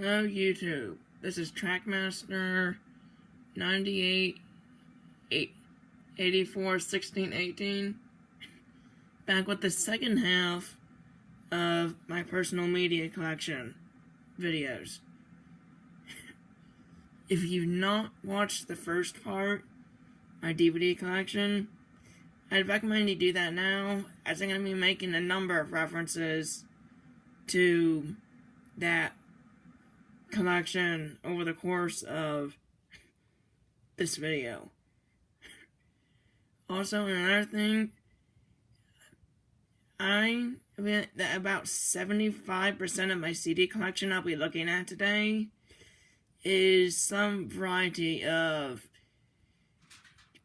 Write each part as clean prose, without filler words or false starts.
Hello YouTube, this is Trackmaster 98 84 16 18 back with the second half of my personal media collection videos. If you've not watched the first part, my DVD collection, I'd recommend you do that now, as I'm going to be making a number of references to that collection over the course of this video. Also, another thing, about 75% of my CD collection I'll be looking at today is some variety of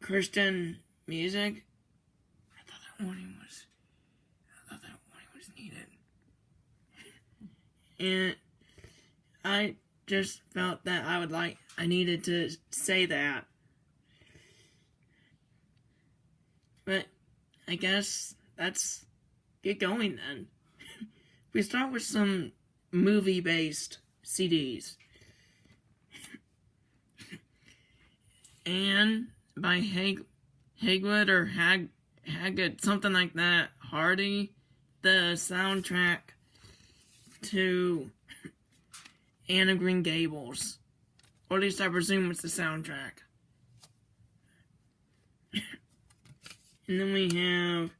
Christian music. I thought that warning was needed. And I just felt that I needed to say that. But I guess let's get going then. We start with some movie-based CDs. And by Hagwood or Haggard, something like that, Hardy, the soundtrack to Anne of Green Gables. Or at least I presume it's the soundtrack. And then we have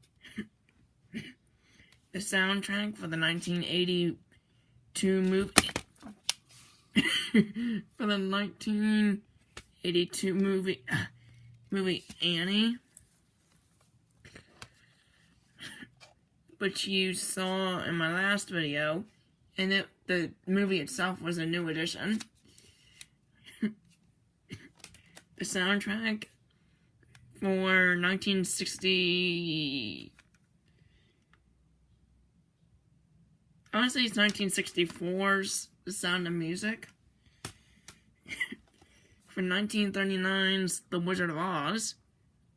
the soundtrack for the 1982 movie. For the 1982 movie Annie. Which you saw in my last video. And the movie itself was a new addition. The soundtrack for 1960... I want to say it's 1964's The Sound of Music. For 1939's The Wizard of Oz,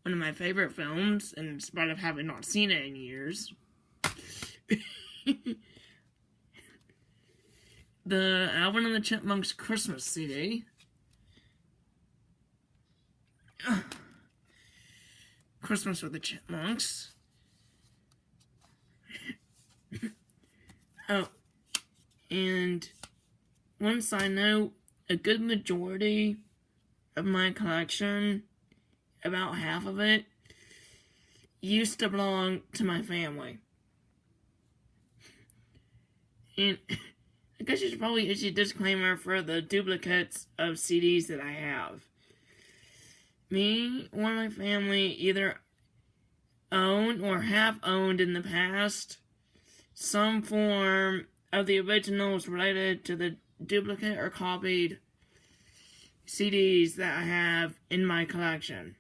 one of my favorite films, in spite of having not seen it in years. The Alvin and the Chipmunks Christmas CD. Christmas with the Chipmunks. Oh, and one side note, a good majority of my collection, about half of it, used to belong to my family. And I guess you should probably issue a disclaimer for the duplicates of CDs that I have. Me or my family either own or have owned in the past some form of the originals related to the duplicate or copied CDs that I have in my collection.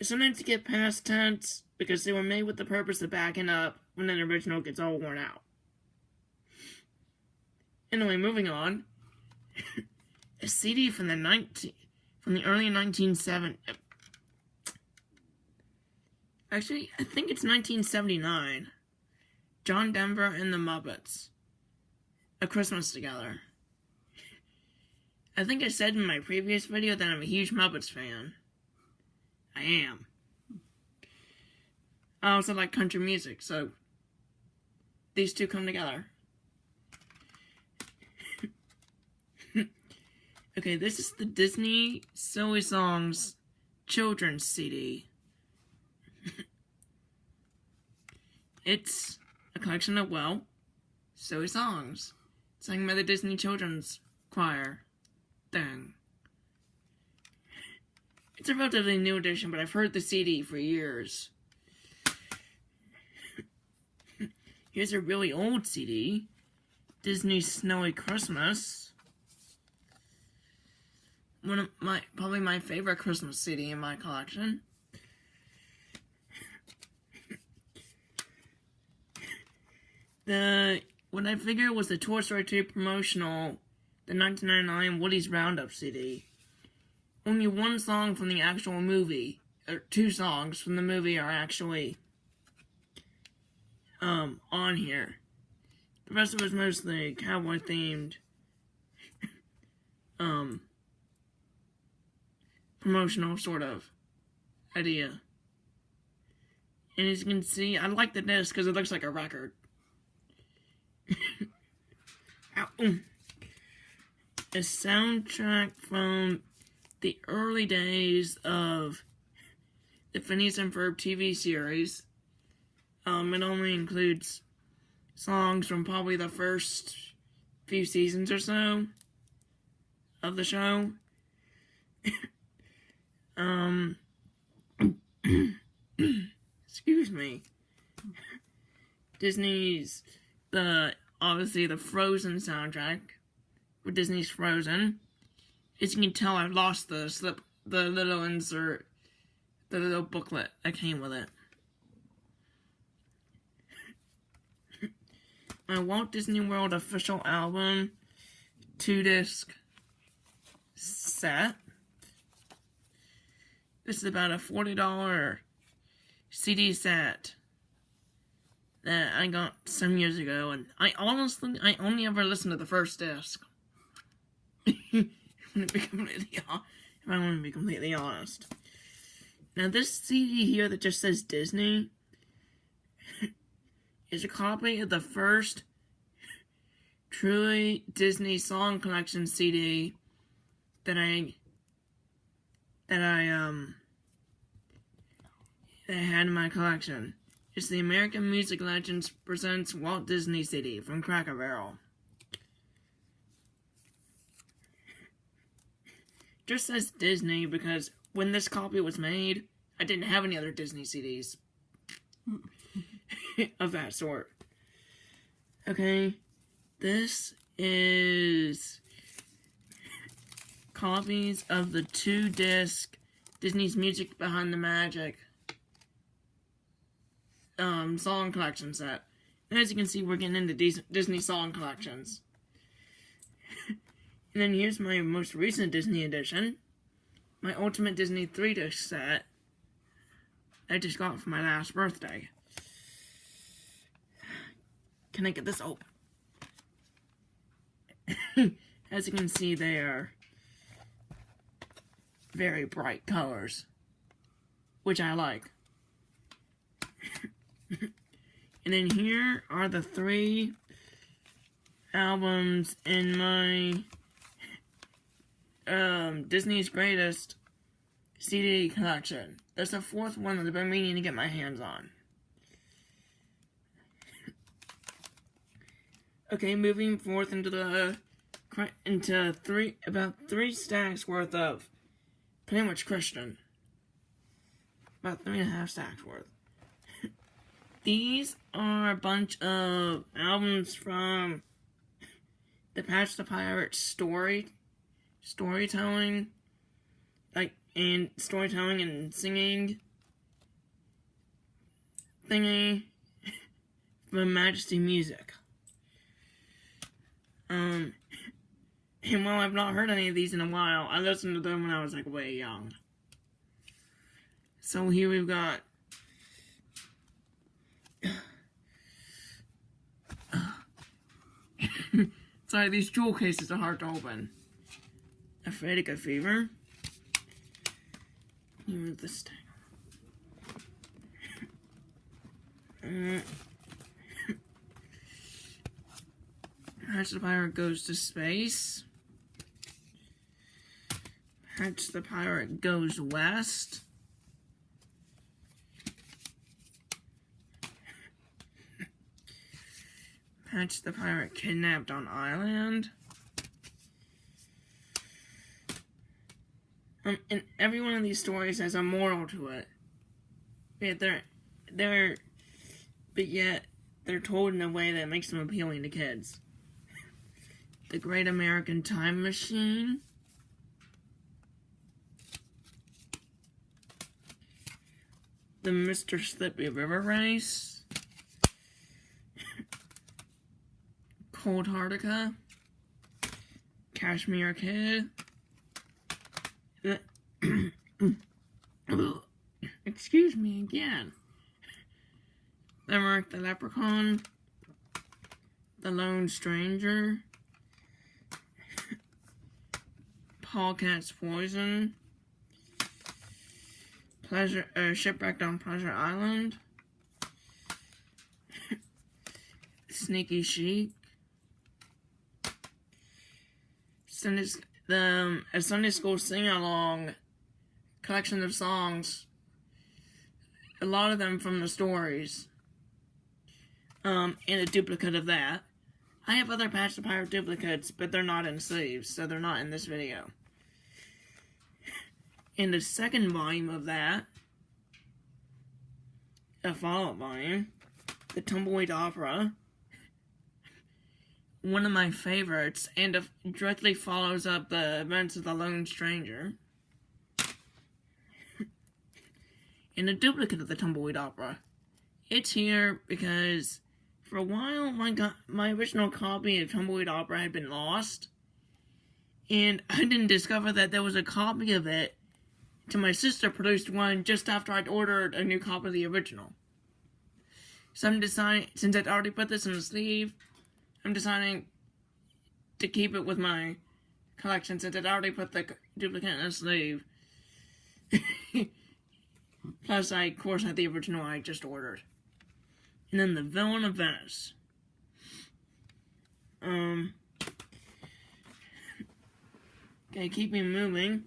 Sometimes you get past tense because they were made with the purpose of backing up when an original gets all worn out. Anyway, moving on. A CD from the early 1970s. Actually, I think it's 1979. John Denver and the Muppets. A Christmas Together. I think I said in my previous video that I'm a huge Muppets fan. I am. I also like country music, so these two come together. Okay, this is the Disney Silly Songs Children's CD. It's a collection of, well, silly songs sung by the Disney Children's Choir. Dang. It's a relatively new edition, but I've heard the CD for years. Here's a really old CD. Disney's Snowy Christmas. One of probably my favorite Christmas CD in my collection. What I figured was the Toy Story 2 promotional, the 1999 Woody's Roundup CD. Only one song from the actual movie, or two songs from the movie are actually on here. The rest of it was mostly cowboy themed promotional sort of idea. And as you can see, I like the disc because it looks like a record. A soundtrack from the early days of the Phineas and Ferb TV series. It only includes songs from probably the first few seasons or so of the show. Excuse me. Disney's obviously the Frozen soundtrack with Disney's Frozen. As you can tell, I've lost the little insert, the little booklet that came with it. My Walt Disney World official album 2-disc set. This is about a $40 CD set that I got some years ago, and I only ever listened to the first disc. If I want to be completely honest. Now this CD here that just says Disney is a copy of the first truly Disney Song Collection CD that I had in my collection. It's the American Music Legends Presents Walt Disney CD from Cracker Barrel. Just says Disney because when this copy was made, I didn't have any other Disney CDs of that sort. Okay, this is copies of the 2-disc Disney's Music Behind the Magic song collection set. And as you can see, we're getting into Disney song collections. And then here's my most recent Disney edition, my Ultimate Disney 3-disc set I just got for my last birthday. Can I get this open? As you can see, they are very bright colors, which I like. And then here are the 3 albums in my Disney's Greatest CD collection. There's a 4th one that I've been meaning to get my hands on. Okay, moving forth into about 3 stacks worth of pretty much Christian. About 3.5 stacks worth. These are a bunch of albums from the Patch the Pirate storytelling, and storytelling and singing thingy from Majesty Music. And while I've not heard any of these in a while, I listened to them when I was like way young. So here we've got sorry, these jewel cases are hard to open. Aphatica Fever. Let me move this thing. Patch the Pirate Goes to Space. Patch the Pirate Goes West. Patch the Pirate Kidnapped on Island. And every one of these stories has a moral to it. Yet they're told in a way that makes them appealing to kids. The Great American Time Machine. The Mr. Slippy River Race. Cold Heartica. Cashmere Kid. Excuse me again. Emmerich the Leprechaun. The The Lone Stranger, Paul Cat's Poison, Shipwrecked on Pleasure Island, Sneaky Chic, a Sunday school sing-along collection of songs, a lot of them from the stories, and a duplicate of that. I have other Patch the Pirate duplicates, but they're not in sleeves, so they're not in this video. In the second volume of that, a follow-up volume, The Tumbleweed Opera, one of my favorites, and directly follows up the events of The Lone Stranger. And a duplicate of The Tumbleweed Opera. It's here because for a while my original copy of Tumbleweed Opera had been lost, and I didn't discover that there was a copy of it till my sister produced one just after I'd ordered a new copy of the original. So I'm deciding, since I'd already put this in the sleeve, I'm deciding to keep it with my collection since I'd already put the duplicate in the sleeve. Plus, I, of course, had the original I just ordered. And then The Villain of Venice. Okay, keeping moving.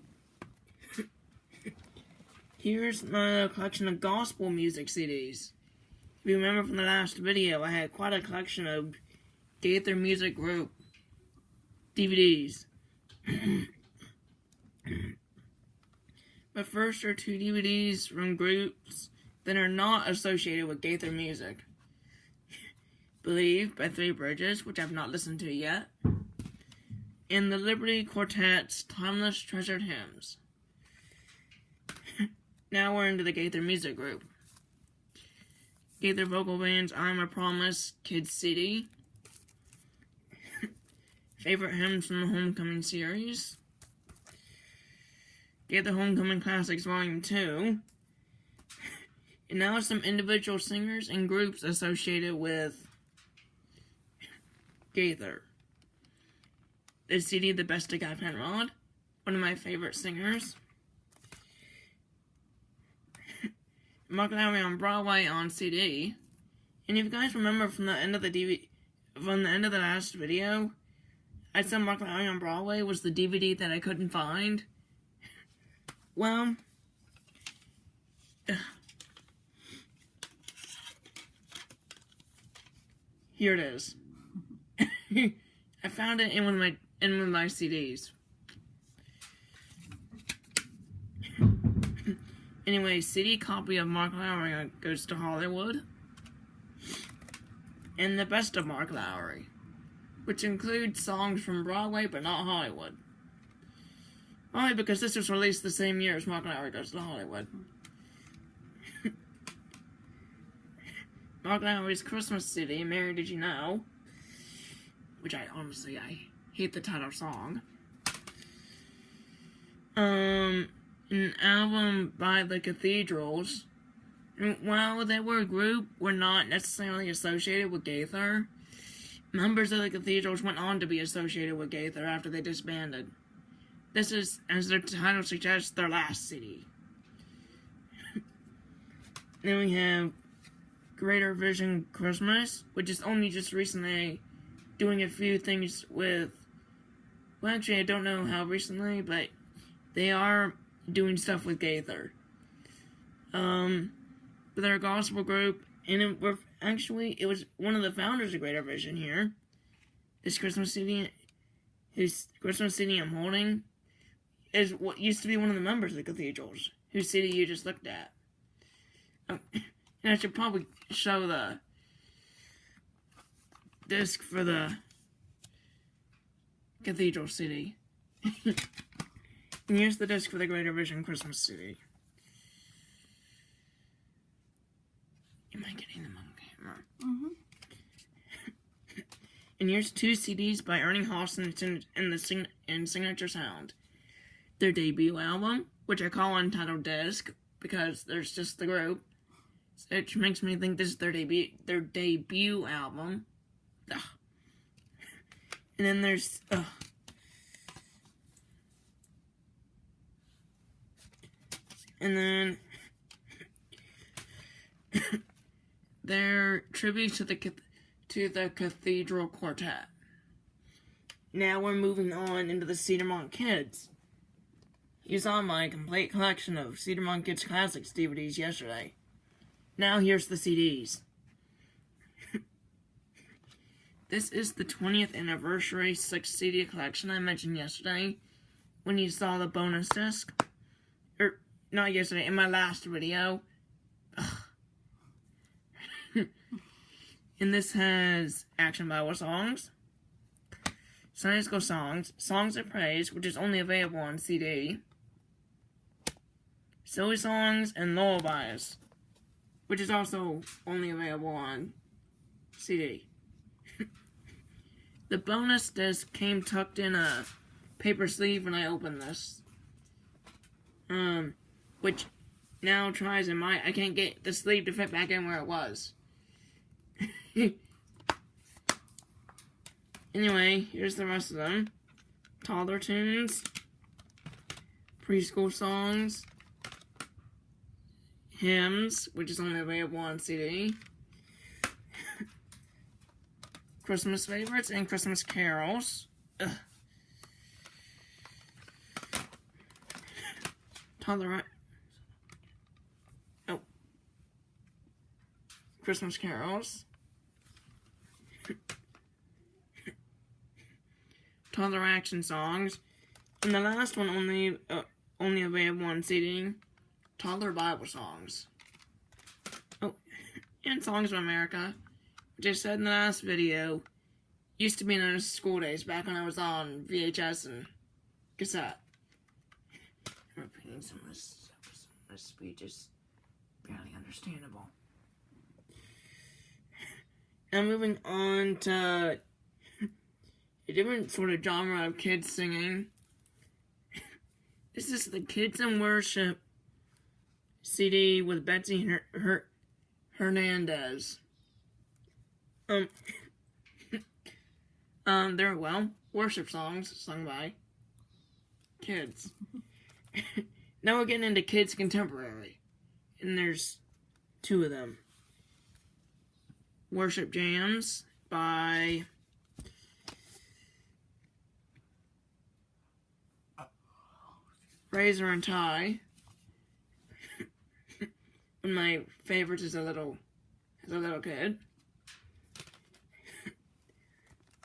Here's my collection of gospel music CDs. If you remember from the last video, I had quite a collection of Gaither Music Group DVDs. But first are two DVDs from groups that are not associated with Gaither Music. Believe by Three Bridges, which I've not listened to yet, and the Liberty Quartet's Timeless Treasured Hymns. Now we're into the Gaither Music Group. Gaither Vocal Band's I'm a Promise Kids CD. Favorite Hymns from the Homecoming series. Gaither Homecoming Classics Volume 2. And now some individual singers and groups associated with Gaither. The CD The Best of Guy Penrod, one of my favorite singers. Mark Lowry on Broadway on CD. And if you guys remember from the end of the last video, I said Mark Lowry on Broadway was the DVD that I couldn't find. Well, here it is. I found it in one of my CDs. Anyway, CD copy of Mark Lowry Goes to Hollywood, and The Best of Mark Lowry, which includes songs from Broadway but not Hollywood. Only because this was released the same year as Mark Lowry Goes to Hollywood. Mark Lowry's Christmas CD, Mary Did You Know, which I hate the title song. An album by the Cathedrals. And while they were a group, were not necessarily associated with Gaither. Members of the Cathedrals went on to be associated with Gaither after they disbanded. This is, as their title suggests, their last CD. Then we have Greater Vision Christmas, which is only just recently doing a few things with... Well, actually, I don't know how recently, but they are doing stuff with Gaither. But they're a gospel group, and it was one of the founders of Greater Vision here. This Christmas CD, whose Christmas CD I'm holding, is what used to be one of the members of the Cathedrals, whose CD you just looked at. And I should probably show the disc for the Cathedral CD. And here's the disc for the Greater Vision Christmas CD. Am I getting them on camera? Mm-hmm. And here's two CDs by Ernie Hawson and Signature Sound. Their debut album, which I call Untitled Disc, because there's just the group, which makes me think this is their debut album. Ugh. And then there's, and then their tributes to the Cathedral Quartet. Now we're moving on into the Cedar Monk Kids. You saw my complete collection of Cedar Monk Kids Classics DVDs yesterday. Now here's the CDs. This is the 20th anniversary 6 CD collection I mentioned yesterday when you saw the bonus disc. Not yesterday, in my last video. And this has Action Bible songs, Sunday School songs, Songs of Praise, which is only available on CD, Silly Songs, and Lullabies, which is also only available on CD. The bonus disc came tucked in a paper sleeve when I opened this. Which now tries in my... I can't get the sleeve to fit back in where it was. Anyway, here's the rest of them. Toddler tunes, preschool songs, hymns, which is only available on CD, Christmas favorites, and Christmas carols. Christmas carols. Toddler action songs. And the last one only available on CD. Toddler Bible songs. Oh, and Songs of America, which I said in the last video, used to be in those school days back when I was on VHS and cassette. I'm repeating some of this speech is barely understandable. Now moving on to a different sort of genre of kids singing. This is the Kids in Worship CD with Betsy Hernandez. They're, worship songs sung by kids. Now we're getting into kids contemporary. And there's 2 of them. Worship Jams by Razor and Ty. One of my favorites as a little kid.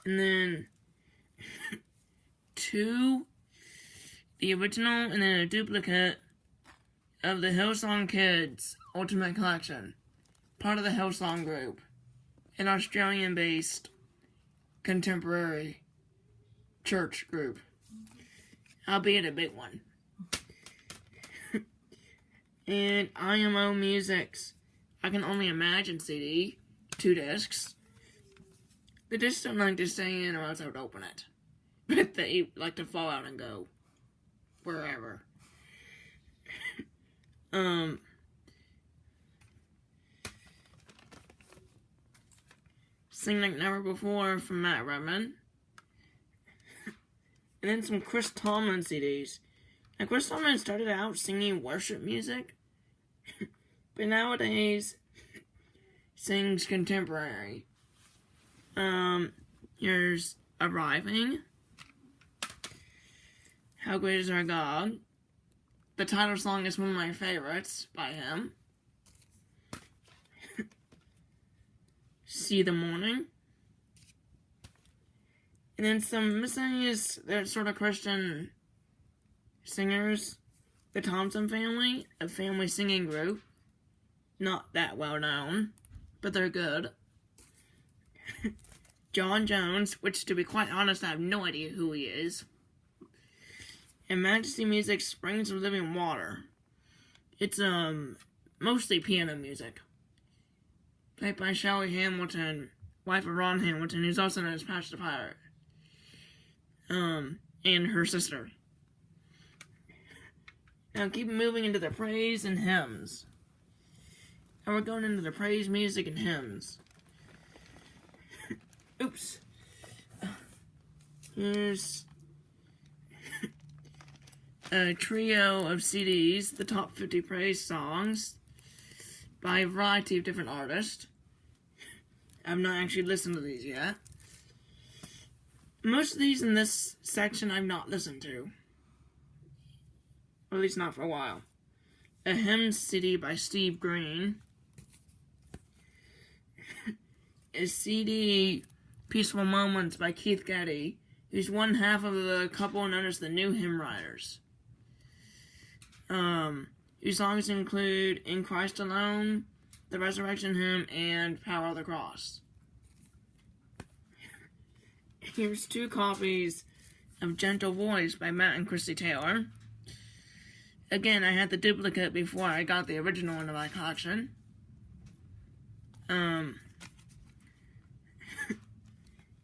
And then 2, the original and then a duplicate of the Hillsong Kids Ultimate Collection. Part of the Hillsong Group. An Australian-based contemporary church group. Albeit a big one. And IMO Music's I Can Only Imagine CD, 2 discs. The discs don't like to stay in or else I would open it. But they like to fall out and go wherever. Sing Like Never Before from Matt Redman. And then some Chris Tomlin CDs. Now, Chris Tomlin started out singing worship music, but nowadays sings contemporary. Here's Arriving, How Great Is Our God. The title song is one of my favorites by him. See the Morning. And then some miscellaneous, they're sort of Christian singers. The Thompson Family, a family singing group. Not that well known, but they're good. John Jones, which to be quite honest, I have no idea who he is. And Majesty Music, Springs of Living Water. It's mostly piano music. Played by Shelley Hamilton, wife of Ron Hamilton, who's also known as Patch the Pirate. And her sister. Now keep moving into the praise and hymns. Now we're going into the praise music and hymns. Oops. Here's a trio of CDs, the top 50 praise songs by a variety of different artists. I've not actually listened to these yet. Most of these in this section I've not listened to. Or at least not for a while. A hymn CD by Steve Green. A CD, Peaceful Moments by Keith Getty, who's one half of the couple known as the New Hymn Writers. Whose songs include In Christ Alone, The Resurrection Hymn, and Power of the Cross. Here's 2 copies of Gentle Voice by Matt and Christy Taylor. Again, I had the duplicate before I got the original into my collection.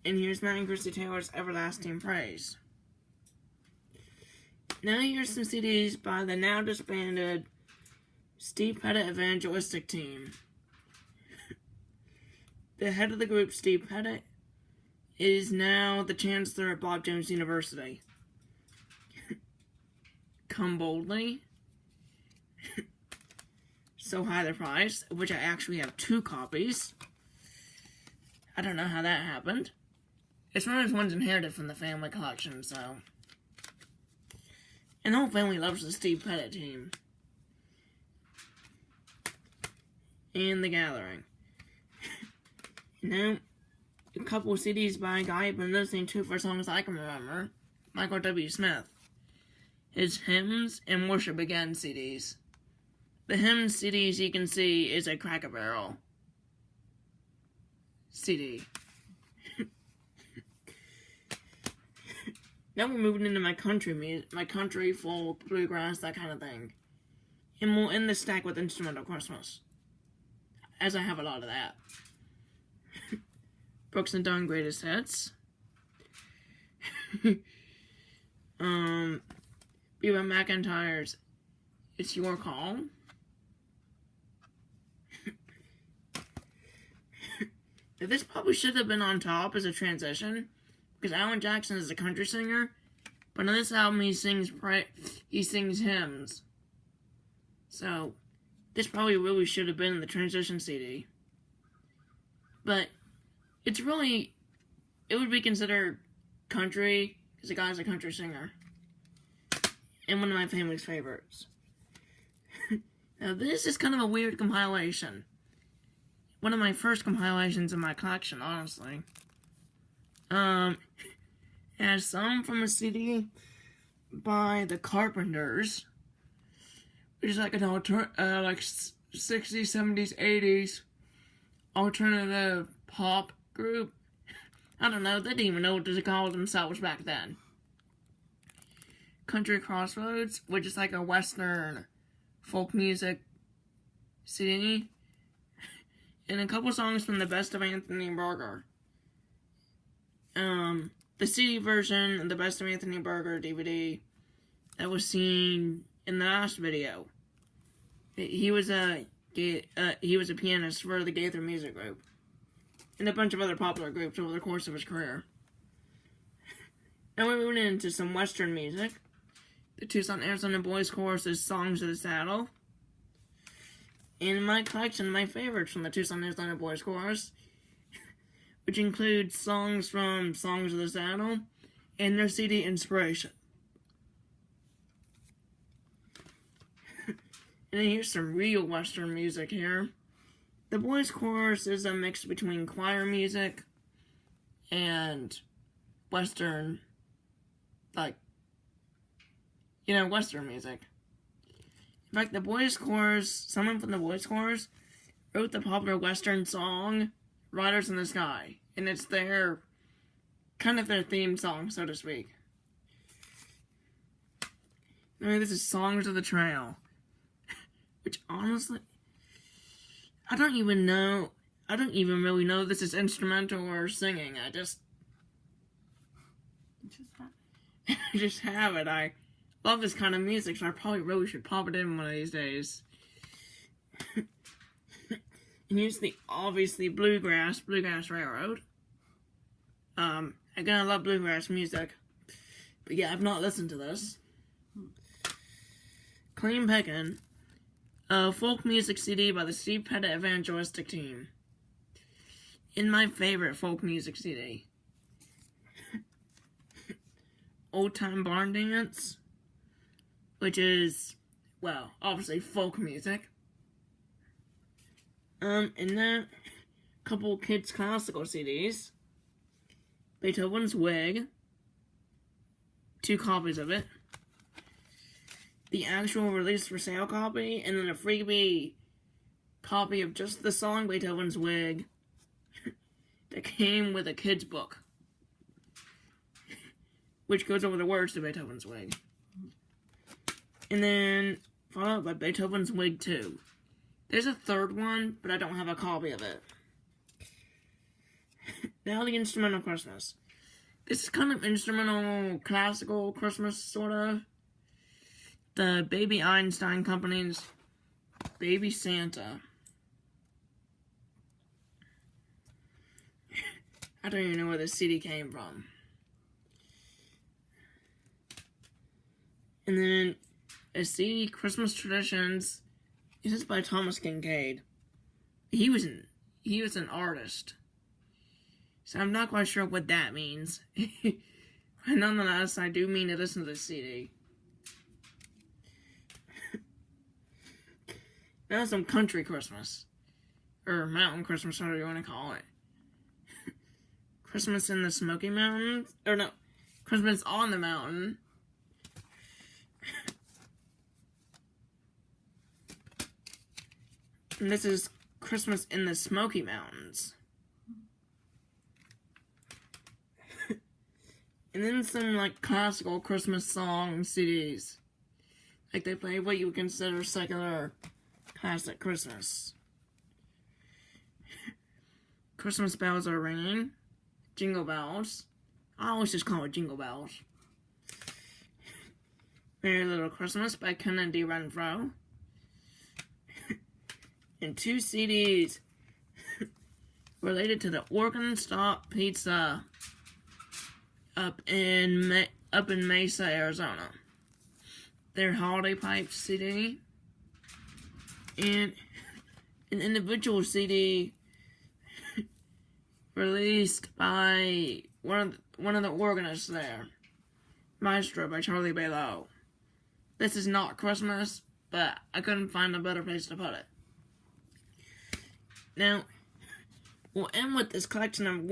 And here's Matt and Christy Taylor's Everlasting Praise. Now here's some CDs by the now disbanded Steve Pettit Evangelistic Team. The head of the group, Steve Pettit, is now the chancellor at Bob Jones University. Come Boldly. So High the Price, of which I actually have 2 copies. I don't know how that happened. It's one of those ones inherited from the family collection, so. And the whole family loves the Steve Pettit Team. And The Gathering. Now, a couple of CDs by a guy I've been listening to for as long as I can remember, Michael W. Smith. His Hymns and Worship Again CDs. The Hymns CDs you can see is a Cracker Barrel CD. Now we're moving into my country music, my country, folk, bluegrass, that kind of thing. And we'll end the stack with Instrumental Christmas, as I have a lot of that. Brooks and Dunn Greatest Hits. Reba McEntire's It's Your Call. This probably should have been on top as a transition, because Alan Jackson is a country singer, but on this album he sings hymns. So, this probably really should have been the transition CD. But, it would be considered country, because the guy's a country singer. And one of my family's favorites. Now, this is kind of a weird compilation. One of my first compilations in my collection, honestly. It has some from a CD by the Carpenters, which is like an like 60s, 70s, 80s alternative pop group. I don't know, they didn't even know what to call themselves back then. Country Crossroads, which is like a western folk music CD, and a couple songs from the Best of Anthony Burger. The CD version, the Best of Anthony Burger DVD that was seen in the last video. He was a pianist for the Gaither Music Group and a bunch of other popular groups over the course of his career. Now we're moving into some Western music. The Tucson, Arizona Boys Chorus' Songs of the Saddle. And in my collection, my favorites from the Tucson, Arizona Boys Chorus, which includes songs from Songs of the Saddle and their CD Inspiration. And then here's some real Western music here. The Boys Chorus is a mix between choir music and Western, Western music. In fact, the Boys Chorus, someone from the Boys Chorus wrote the popular Western song, Riders in the Sky. And it's their theme song, so to speak. I mean, this is Songs of the Trail. Which, honestly, I don't even really know if this is instrumental or singing. I just have it. I love this kind of music, so I probably really should pop it in one of these days. And here's the, obviously, Bluegrass Railroad. Again, I love bluegrass music. But yeah, I've not listened to this. Clean Pickin', a folk music CD by the Steve Pettit Evangelistic Team. In my favorite folk music CD. Old Time Barn Dance, which is, well, obviously folk music. And then a couple kids' classical CDs. Beethoven's Wig, 2 copies of it. The actual release for sale copy, and then a freebie copy of just the song Beethoven's Wig that came with a kid's book, which goes over the words to Beethoven's Wig. And then followed by Beethoven's Wig 2. There's a third one, but I don't have a copy of it. Now the Instrumental Christmas. This is kind of instrumental, classical Christmas, sort of. The Baby Einstein Company's Baby Santa. I don't even know where this CD came from. And then a CD, Christmas Traditions. This is by Thomas Kincaid. He was an artist. So I'm not quite sure what that means. But nonetheless, I do mean to listen to this CD. Now some country Christmas. Or mountain Christmas, whatever you want to call it. Christmas in the Smoky Mountains. Or no, Christmas on the Mountain. And this is Christmas in the Smoky Mountains. And then some, like, classical Christmas song CDs. Like, they play what you would consider secular classic Christmas. Christmas Bells Are Ringing. Jingle Bells. I always just call it Jingle Bells. Merry Little Christmas by Kennedy Renfro. And 2 CDs related to the Organ Stop Pizza up in Mesa, Arizona. Their Holiday Pipes CD. And an individual CD released by one of the organists there. Maestro by Charlie Bailow. This is not Christmas, but I couldn't find a better place to put it. Now, we'll end with this collection of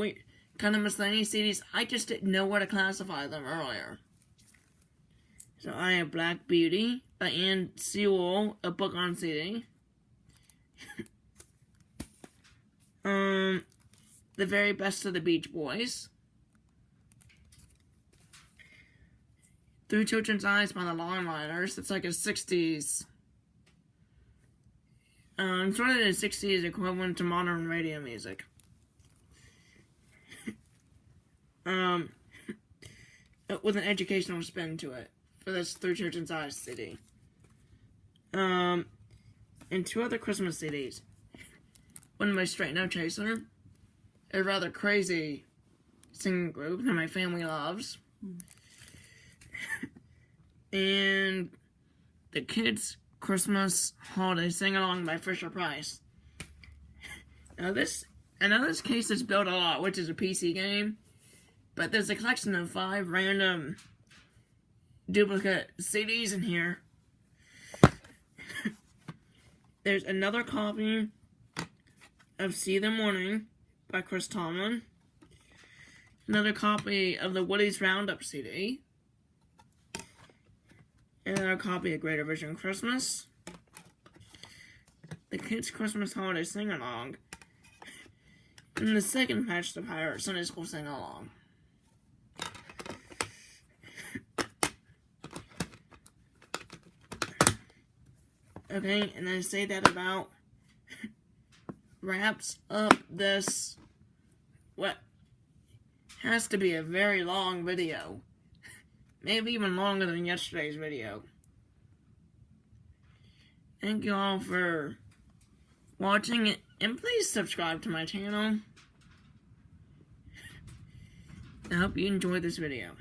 kind of miscellaneous CDs. I just didn't know where to classify them earlier. So I have Black Beauty by Anne Sewell, a book on CD. The Very Best of the Beach Boys. Through Children's Eyes by the Longliners. It's like a 60s. Sort of the 60s equivalent to modern radio music. With an educational spin to it. For this Through Children's Eyes CD. And 2 other Christmas CDs. One by Straight No Chaser. A rather crazy singing group that my family loves. And the Kids Christmas Holiday Sing-Along by Fisher-Price. Now this case is Build a Lot, which is a PC game. But there's a collection of 5 random duplicate CDs in here. There's another copy of See the Morning by Chris Tomlin. Another copy of the Woody's Roundup CD. Another copy of Greater Vision Christmas. The Kids Christmas Holiday Sing-Along. And the second Patch the Pirate Sunday School Sing-Along. Okay, and I say that about wraps up this, what has to be a very long video. Maybe even longer than yesterday's video. Thank you all for watching, and please subscribe to my channel. I hope you enjoyed this video.